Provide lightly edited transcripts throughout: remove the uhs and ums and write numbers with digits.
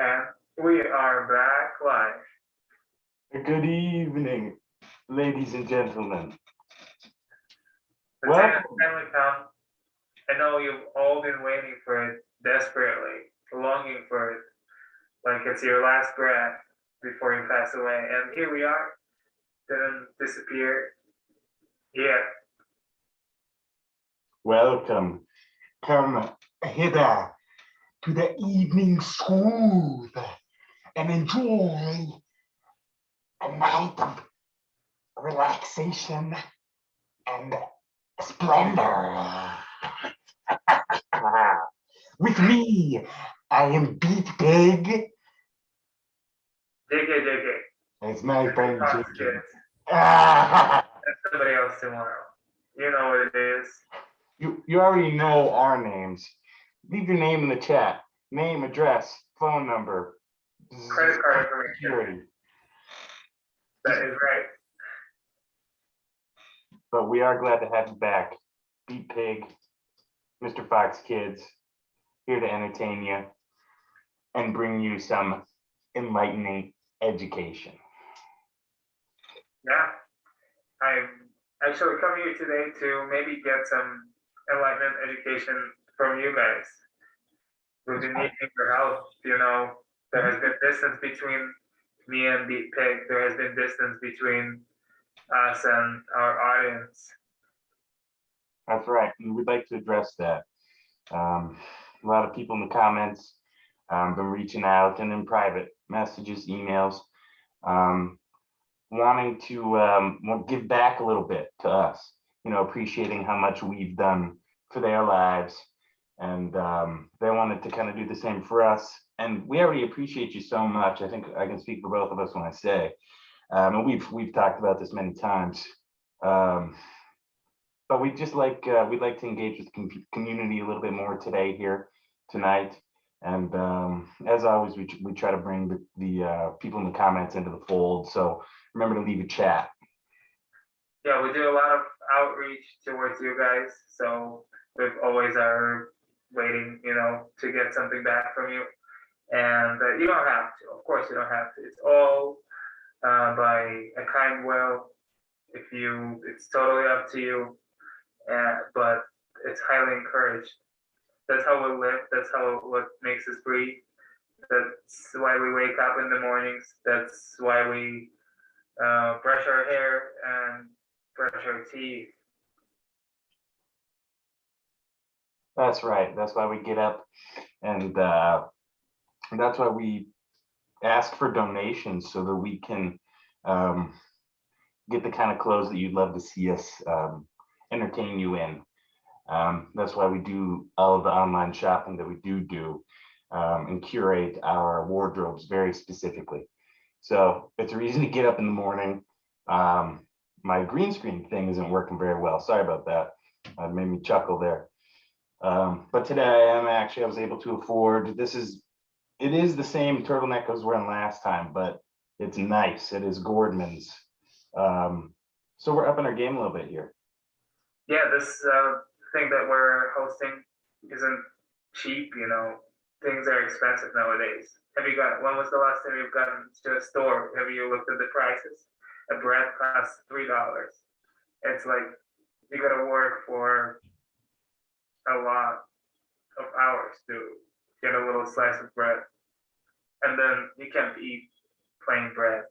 And we are back live. Good evening, ladies and gentlemen. The time has Welcome. finally come. I know you've all been waiting for it desperately, longing for it, like it's your last breath before you pass away. And here we are, didn't disappear yet. Welcome. Come hither to the evening Soothe and enjoy a night of relaxation and splendor. With me, I am Beat Big. JK, It's my friend Fox JK. kids. Ah, That's somebody else tomorrow. You know what it is. you already know our names. Leave your name in the chat. Name, address, phone number, Credit card information. security. That is right. But we are glad to have you back. Beat Pig, Mr. Fox Kids, here to entertain you and bring you some enlightening education. Yeah. I actually come here today to maybe get some enlightenment education from you guys. We've been needing your help. There has been distance between me and Beat Pig. There has been distance between us and our audience. That's right. And we'd like to address that. A lot of people in the comments been reaching out and in private messages, emails, wanting to give back a little bit to us, appreciating how much we've done for their lives. And they wanted to kind of do the same for us. And we already appreciate you so much. I think I can speak for both of us when I say, and we've talked about this many times. But we'd like to engage with the community a little bit more today here tonight. And as always, we try to bring the people in the comments into the fold. So remember to leave a chat. Yeah, we do a lot of outreach towards you guys. So we've always are waiting, to get something back from you. And you don't have to. Of course, you don't have to. It's all by a kind will. It's totally up to you. But it's highly encouraged. That's how we live. That's what makes us breathe. That's why we wake up in the mornings. That's why we brush our hair and brush our teeth. That's right. That's why we get up, and that's why we ask for donations so that we can get the kind of clothes that you'd love to see us entertain you in. That's why we do all of the online shopping that we do and curate our wardrobes very specifically. So it's a reason to get up in the morning. My green screen thing isn't working very well. Sorry about that. It made me chuckle there. But today I was able to afford, it is the same turtleneck I was wearing last time, but it's nice. It is Gordman's. So we're upping our game a little bit here. Yeah, this thing that we're hosting isn't cheap, Things are expensive nowadays. When was the last time you've gotten to a store? Have you looked at the prices? A bread costs $3. It's like you gotta work for a lot of hours to get a little slice of bread. And then you can't eat plain bread.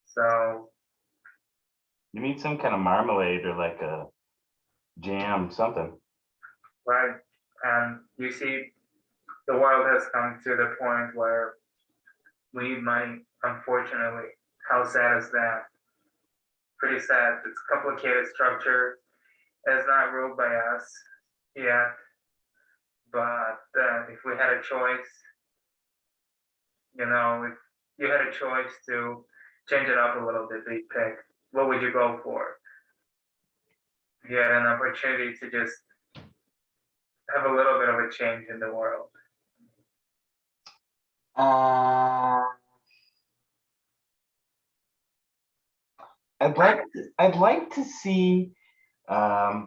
So you need some kind of marmalade or like a jam, something. Right. And you see, the world has come to the point where we need money, unfortunately. How sad is that? Pretty sad. It's a complicated structure. It's not ruled by us yet. But if we had a choice, if you had a choice to change it up a little bit, Big Pig, what would you go for? If you had an opportunity to just have a little bit of a change in the world. I'd like to see a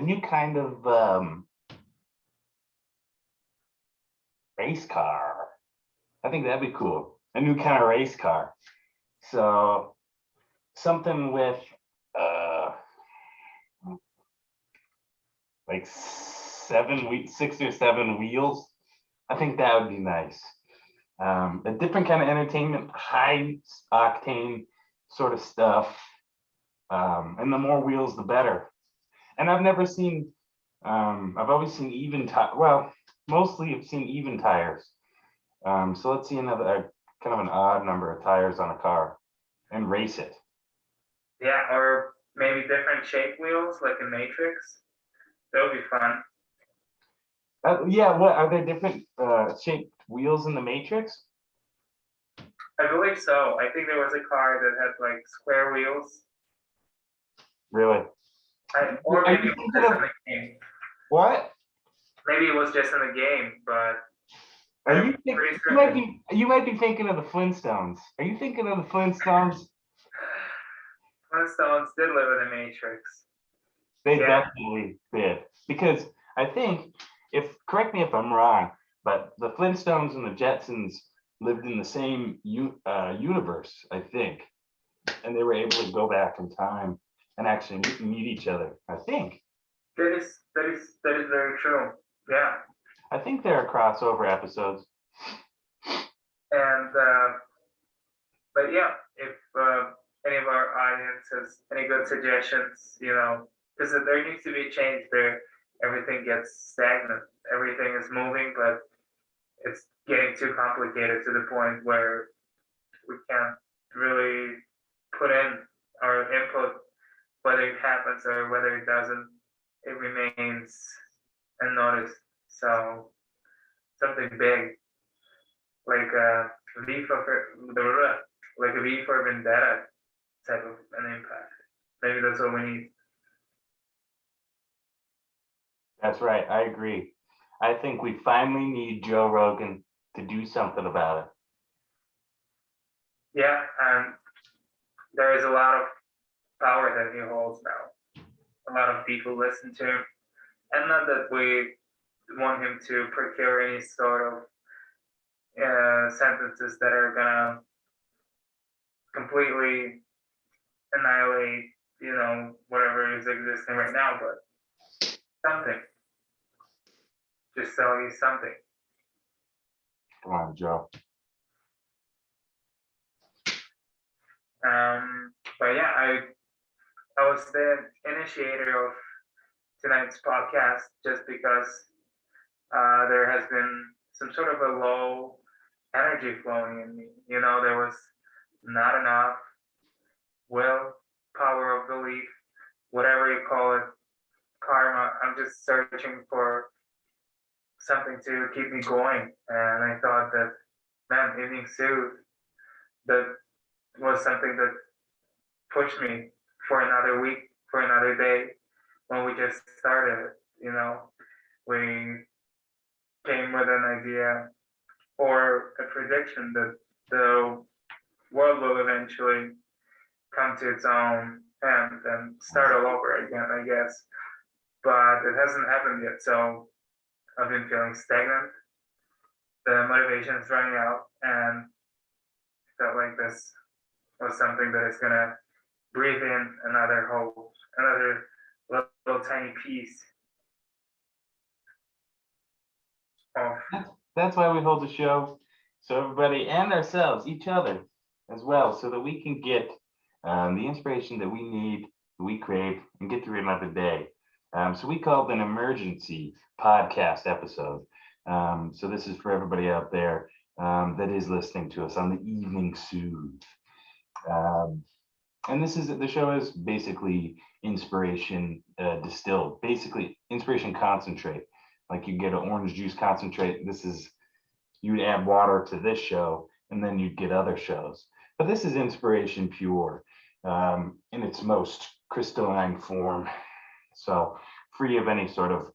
new kind of race car. I think that'd be cool. A new kind of race car. So something with like 6 or 7 wheels. I think that would be nice. A different kind of entertainment, high octane sort of stuff. And the more wheels, the better. And I've never seen, I've always seen even tire. Well, mostly I've seen even tires. So let's see another kind of an odd number of tires on a car and race it. Yeah, or maybe different shape wheels like a Matrix. That would be fun. Yeah, what are there different shaped wheels in the Matrix? I believe so. I think there was a car that had like square wheels. Really? Or Are maybe you it was thinking just of in the game. what? Maybe it was just in the game, but Are I'm you pretty you might be thinking of the Flintstones. Are you thinking of the Flintstones? Flintstones did live in the Matrix. They Yeah, definitely did. Because I think, if correct me if I'm wrong, but the Flintstones and the Jetsons lived in the same universe, I think, and they were able to go back in time and actually meet each other. I think. that is very true. Yeah, I think there are crossover episodes. and but yeah, if any of our audience has any good suggestions, because there needs to be a change there. Everything gets stagnant. Everything is moving, but it's getting too complicated to the point where we can't really put in our input, whether it happens or whether it doesn't. It remains unnoticed. So something big, like a V for like a V for Vendetta type of an impact. Maybe that's what we need. That's right. I agree. I think we finally need Joe Rogan to do something about it. Yeah, and there is a lot of power that he holds now. A lot of people listen to him, and not that we want him to procure any sort of sentences that are gonna completely annihilate, whatever is existing right now, but something. Just tell you something. Come on, Joe. But yeah, I was the initiator of tonight's podcast just because there has been some sort of a low energy flowing in me. There was not enough will, power of belief, whatever you call it, karma. I'm just searching for something to keep me going. And I thought that, man, evening Soothe, that was something that pushed me for another week, for another day when we just started it. We came with an idea or a prediction that the world will eventually come to its own end and start all over again, I guess. But it hasn't happened yet, so I've been feeling stagnant. The motivation is running out, and felt like this was something that is gonna breathe in another hope, another little tiny piece of. That's why we hold the show, so everybody and ourselves, each other as well, so that we can get the inspiration that we need, that we crave, and get through another day. So we called an emergency podcast episode. So this is for everybody out there that is listening to us on the evening Soothe. And the show is basically inspiration distilled, basically inspiration concentrate. Like you get an orange juice concentrate. You'd add water to this show, and then you'd get other shows. But this is inspiration pure in its most crystalline form. So free of any sort of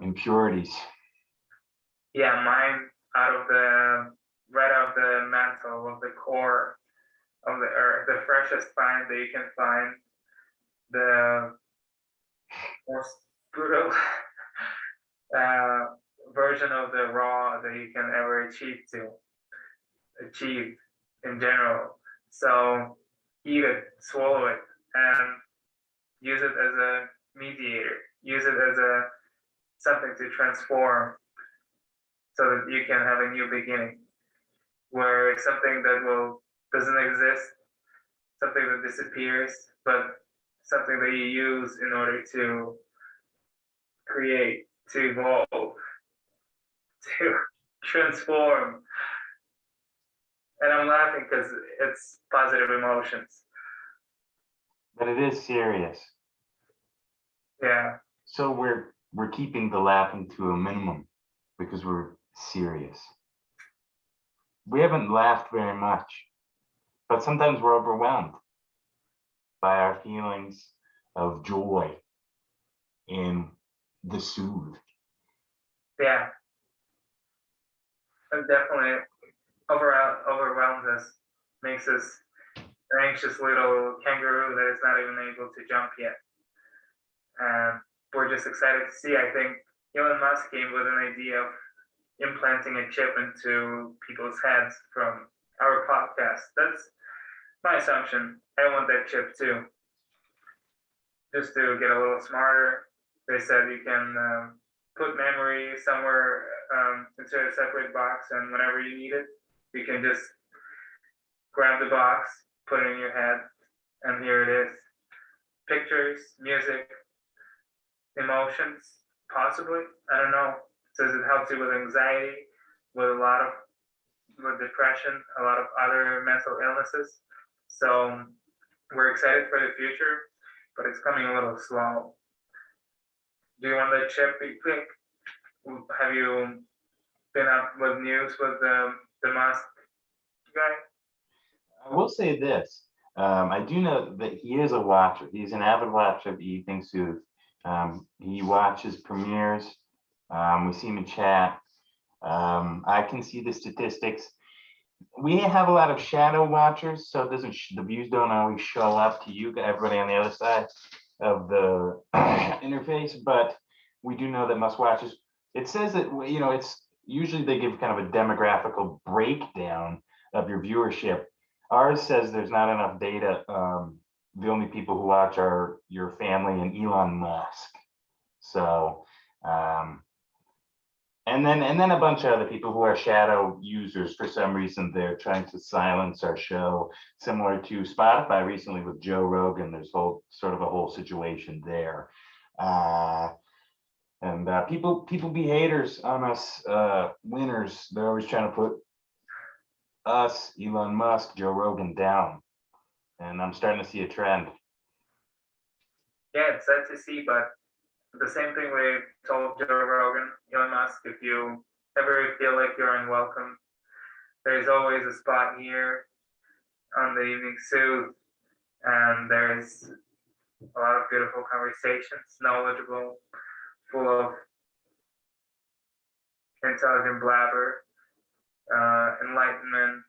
impurities. Yeah, mine right out of the mantle of the core of the earth, the freshest find that you can find, the most brutal version of the raw that you can ever achieve to. achieved in general. So eat it, swallow it, and use it as a mediator. Use it as a something to transform so that you can have a new beginning where it's something that will doesn't exist, something that disappears, but something that you use in order to create, to evolve, to transform. And I'm laughing because it's positive emotions. But it is serious. Yeah, So we're keeping the laughing to a minimum because we're serious. We haven't laughed very much, but sometimes we're overwhelmed by our feelings of joy in the Soothe. yeah. It definitely overwhelms us, makes us an anxious little kangaroo that is not even able to jump yet. And we're just excited to see. I think Elon Musk came with an idea of implanting a chip into people's heads from our podcast. That's my assumption. I want that chip too, just to get a little smarter. They said you can put memory somewhere into a separate box, and whenever you need it, you can just grab the box, put it in your head, and here it is. Pictures, music, emotions, possibly. I don't know. It says it helps you with anxiety, with with depression, a lot of other mental illnesses. So we're excited for the future, but it's coming a little slow. Do you want the chip be quick? Have you been up with news with the Musk guy? I will say this. I do know that he is a watcher. He's an avid watcher of Evening Soothe. He watches premieres. We see him in chat. I can see the statistics. We have a lot of shadow watchers, so it doesn't the views don't always show up to you, everybody on the other side of the interface. But we do know that Musk watches. It says that it's usually they give kind of a demographical breakdown of your viewership. Ours says there's not enough data. The only people who watch are your family and Elon Musk. So, and then a bunch of other people who are shadow users. For some reason, they're trying to silence our show, similar to Spotify recently with Joe Rogan. There's a whole situation there. And people be haters on us winners. They're always trying to put us, Elon Musk, Joe Rogan down. And I'm starting to see a trend. Yeah, it's sad to see, but the same thing we told Joe Rogan, Elon Musk, if you ever feel like you're unwelcome, there's always a spot here on the Evening Soothe, and there's a lot of beautiful conversations, knowledgeable, full of intelligent blabber, enlightening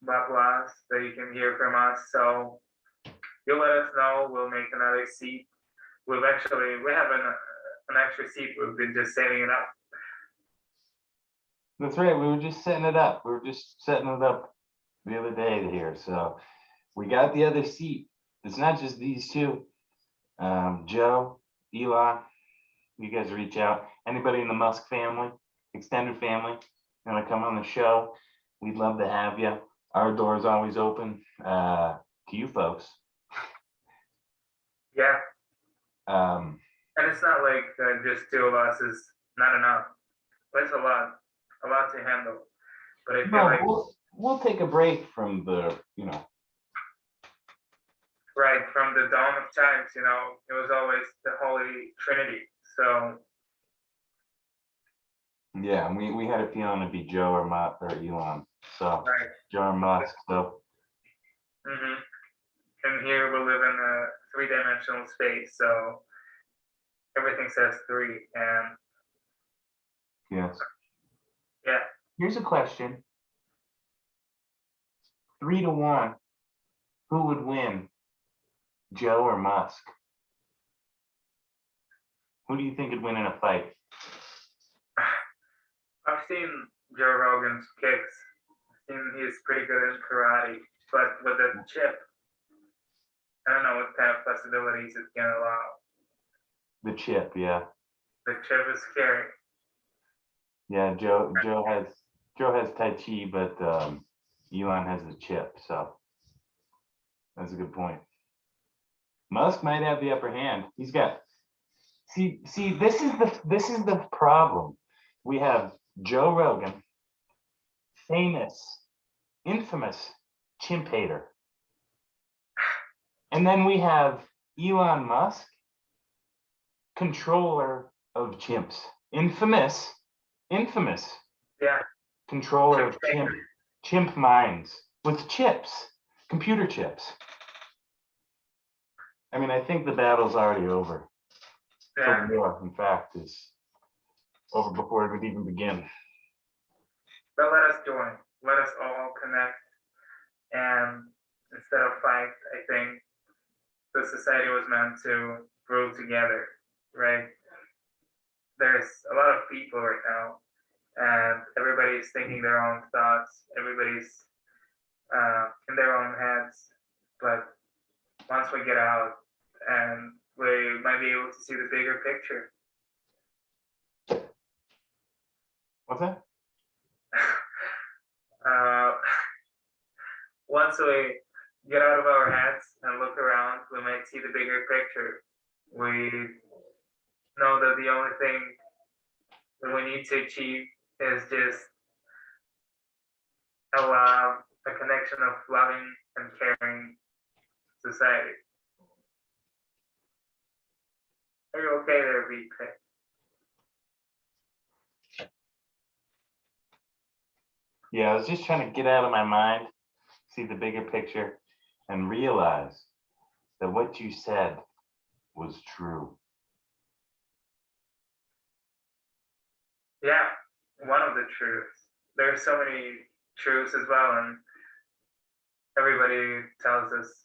blah blahs that you can hear from us. So you let us know. We'll make another seat. We have an extra seat. We've been just setting it up. That's right. We were just setting it up. The other day here. So we got the other seat. It's not just these two. Joe, Elon, you guys reach out. Anybody in the Musk family, extended family, want to come on the show? We'd love to have you. Our door is always open to you folks. Yeah. Um, And it's not like just two of us is not enough. That's a lot to handle. But I feel no, like we'll take a break from the, right from the dawn of times, it was always the Holy Trinity. So yeah, we had a feeling it'd be Joe or Elon. So right. Joe or Musk. So Mm-hmm. And here we live in a three-dimensional space, so everything says three, and yes. yeah. Here's a question. 3-1. Who would win? Joe or Musk? Who do you think would win in a fight? seen Joe Rogan's kicks. I've seen he's pretty good in karate, but with the chip, I don't know what kind of possibilities it can allow. The chip, yeah. The chip is scary. Yeah, Joe has Tai Chi, but Elon has the chip, so that's a good point. Musk might have the upper hand. He's got see this is the problem. We have Joe Rogan, famous, infamous chimp hater. And then we have Elon Musk, controller of chimps. Infamous Yeah, controller of Chimp chimp minds with chips, computer chips. I mean, I think the battle's already over. yeah. The war, in fact, is over before it would even begin. But let us join. Let us all connect. And instead of fight, I think the society was meant to grow together, right? There's a lot of people right now, and everybody's thinking their own thoughts. Everybody's in their own heads. But once we get out, and we might be able to see the bigger picture. What's that? Once we get out of our heads and look around, we might see the bigger picture. We know that the only thing that we need to achieve is just allow a connection of loving and caring society. Are you okay there, VK? Yeah, I was just trying to get out of my mind, see the bigger picture, and realize that what you said was true. Yeah, one of the truths. There are so many truths as well, and everybody tells us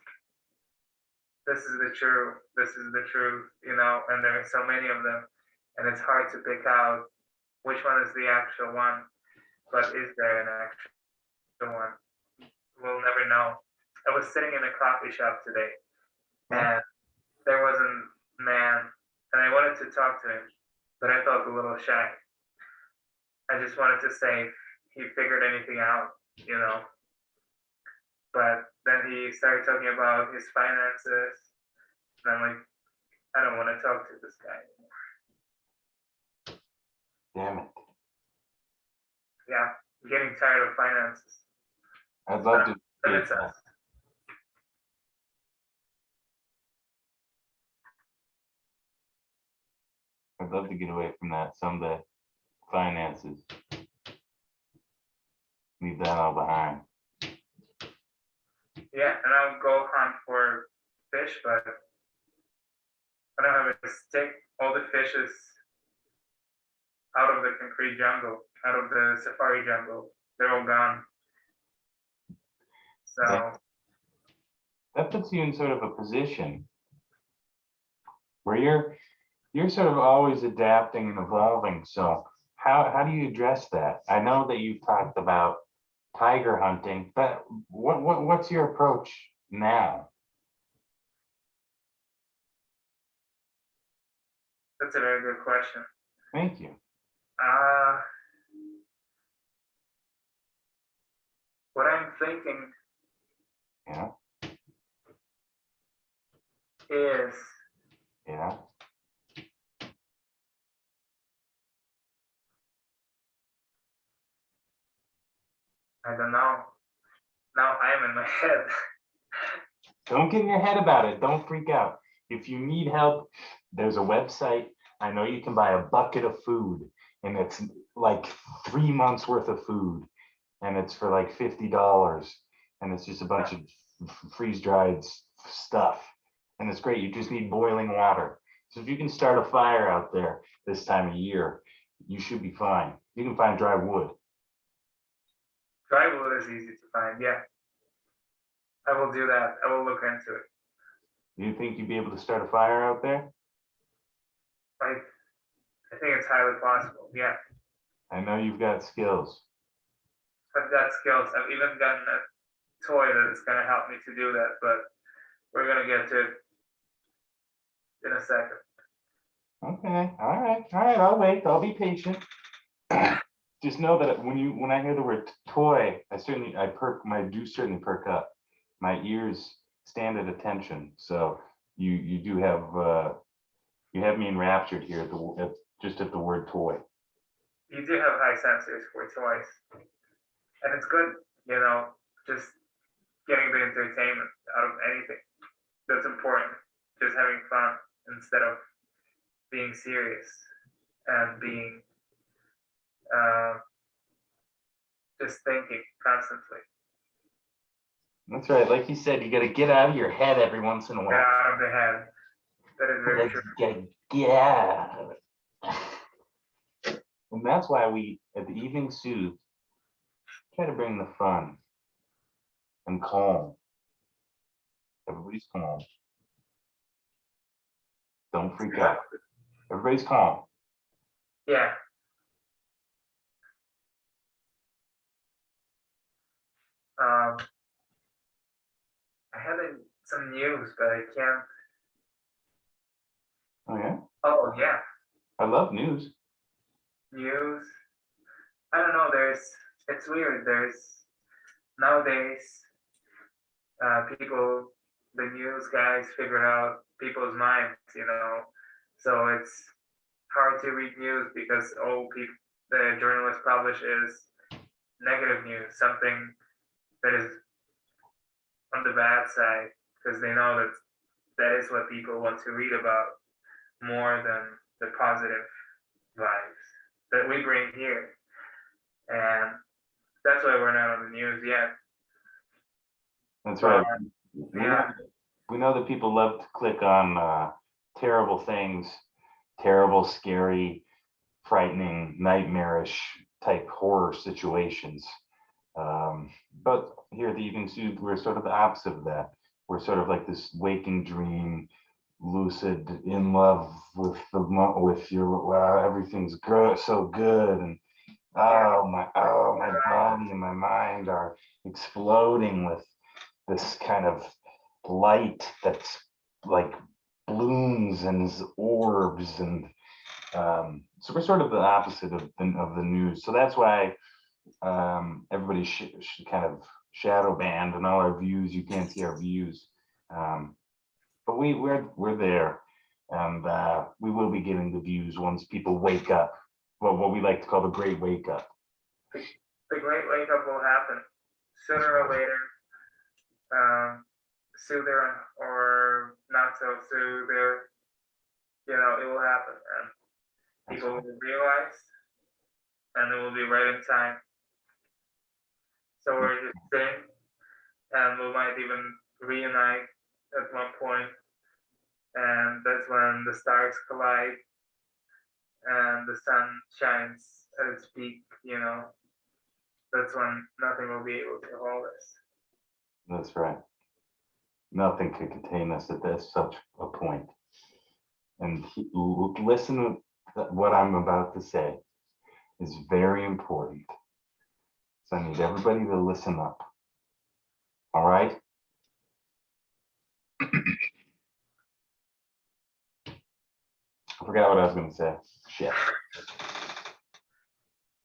this is the truth, and there are so many of them, and it's hard to pick out which one is the actual one. But is there an actual one? We'll never know. I was sitting in a coffee shop today, and there was a man, and I wanted to talk to him, but I felt a little shy. I just wanted to say if he figured anything out, But then he started talking about his finances, and I'm like, I don't want to talk to this guy anymore. Damn it. Yeah, I'm getting tired of finances. I'd love to. But it's us. I'd love to get away from that someday. Finances. Leave that all behind. Yeah, and I'll go hunt for fish, but I don't have a stick. All the fishes out of the concrete jungle, out of the safari jungle, they're all gone. So that puts you in sort of a position where you're sort of always adapting and evolving. So how do you address that? I know that you've talked about tiger hunting, but what's your approach now? that's a very good question. Thank you. What I'm thinking Yeah. is Yeah. I don't know. Now I am in my head. Don't get in your head about it. Don't freak out. If you need help, there's a website. I know you can buy a bucket of food, and it's like 3 months worth of food, and it's for like $50, and it's just a bunch of freeze-dried stuff, and it's great. You just need boiling water. So if you can start a fire out there this time of year, you should be fine. You can find dry wood. Dry wood is easy to find. Yeah, I will do that. I will look into it. Do you think you'd be able to start a fire out there? I think it's highly possible. Yeah. I know you've got skills. I've got skills. I've even gotten a toy that is going to help me to do that, but we're going to get to it in a second. Okay, all right, I'll wait. I'll be patient. Just know that when I hear the word toy, I certainly perk up. My ears stand at attention. So you do have me enraptured here just at the word toy. You do have high sensors for toys, and it's good, just getting the entertainment out of anything. That's important. Just having fun instead of being serious and being just thinking constantly. That's right. Like you said, you got to get out of your head every once in a Get while. out of the head. That is very true. You gotta get out of it. And that's why we, at the Evening Soothe, try to bring the fun and calm. Everybody's calm. Don't freak out. Everybody's calm. Yeah. I had some news, but I can't. Oh yeah? Oh yeah, I love news. news. I don't know. It's weird. Nowadays, the news guys figure out people's minds. So it's hard to read news because the journalists publish is negative news, something that is on the bad side, because they know that is what people want to read about more than the positive vibes that we bring here. And that's why we're not on the news yet. That's right. Yeah. We know that people love to click on terrible things, terrible, scary, frightening, nightmarish type horror situations. But here at the Evening Soothe, we're sort of the opposite of that. We're sort of like this waking dream, lucid, in love with your wow, everything's good, so good, and my body and my mind are exploding with this kind of light that's like blooms and is orbs, and so we're sort of the opposite of the news. So that's why everybody should kind of shadow banned and all our views. You can't see our views, but we're there, and we will be getting the views once people wake up. Well, what we like to call the great wake up. The great wake up will happen sooner or later. Soother or not so soother, it will happen, and people will realize, and it will be right in time. So we're just sitting, and we might even reunite at one point, and that's when the stars collide and the sun shines at its peak. That's when nothing will be able to hold us. That's right. Nothing could contain us at such a point. And listen to what I'm about to say is very important. So I need everybody to listen up. All right? I forgot what I was going to say. Shit.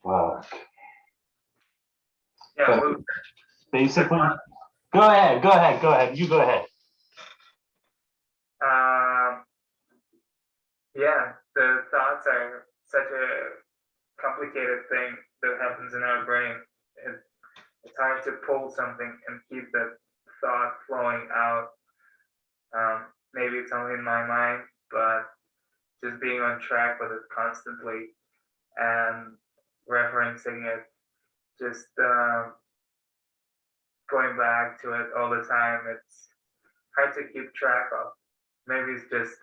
Fuck. Yeah, basically, go ahead. You go ahead. Yeah, the thoughts are such a complicated thing that happens in our brain. It's hard to pull something and keep that thought flowing out. Maybe it's only in my mind, but just being on track with it constantly and referencing it, just going back to it all the time, it's hard to keep track of. Maybe it's just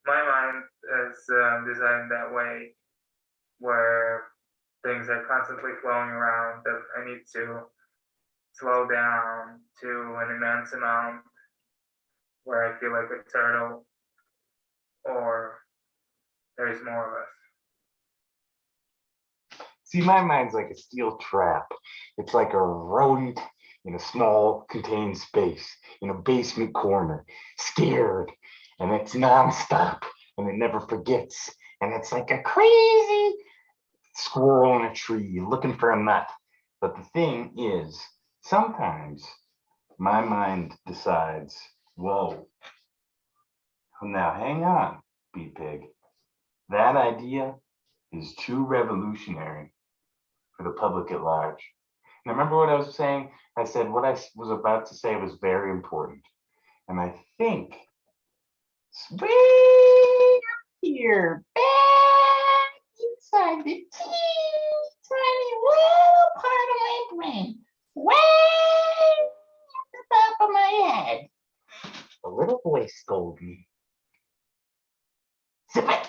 my mind is designed that way, where things are constantly flowing around that I need to slow down to an immense amount, where I feel like a turtle, or there's more of us. See, my mind's like a steel trap. It's like a rodent in a small contained space, in a basement corner, scared, and it's nonstop, and it never forgets. And it's like a crazy squirrel in a tree looking for a nut. But the thing is, sometimes my mind decides, whoa, now hang on, Beat Pig. That idea is too revolutionary for the public at large. Now, remember what I was saying? I said what I was about to say was very important. And I think way up here, back inside the teeny tiny little part of my brain, way at the top of my head, a little voice scolded me. Zip it!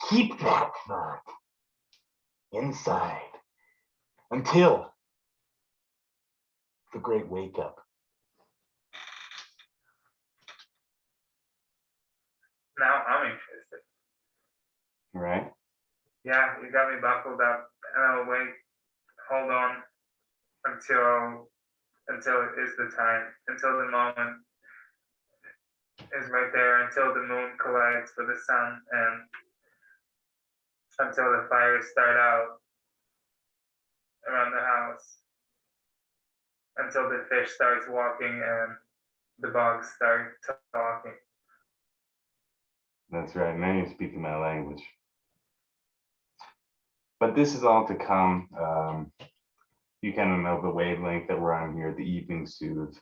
Keep that thought inside until the great wake up. Now I'm interested. Right? Yeah, you got me buckled up. And I'll wait, hold on until it is the time, until the moment is right there, until the moon collides with the sun, and until the fires start out around the house, until the fish starts walking and the bugs start talking. That's right. Now you're speaking my language. But this is all to come. You kind of know the wavelength that we're on here, the evening Soothe.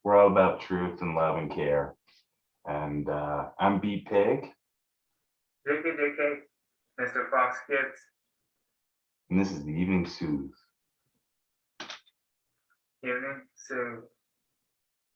We're all about truth and love and care. And I'm Beat Pig. Dicky, Mr. Fox Kids. And this is the evening Soothe. Evening Soothe.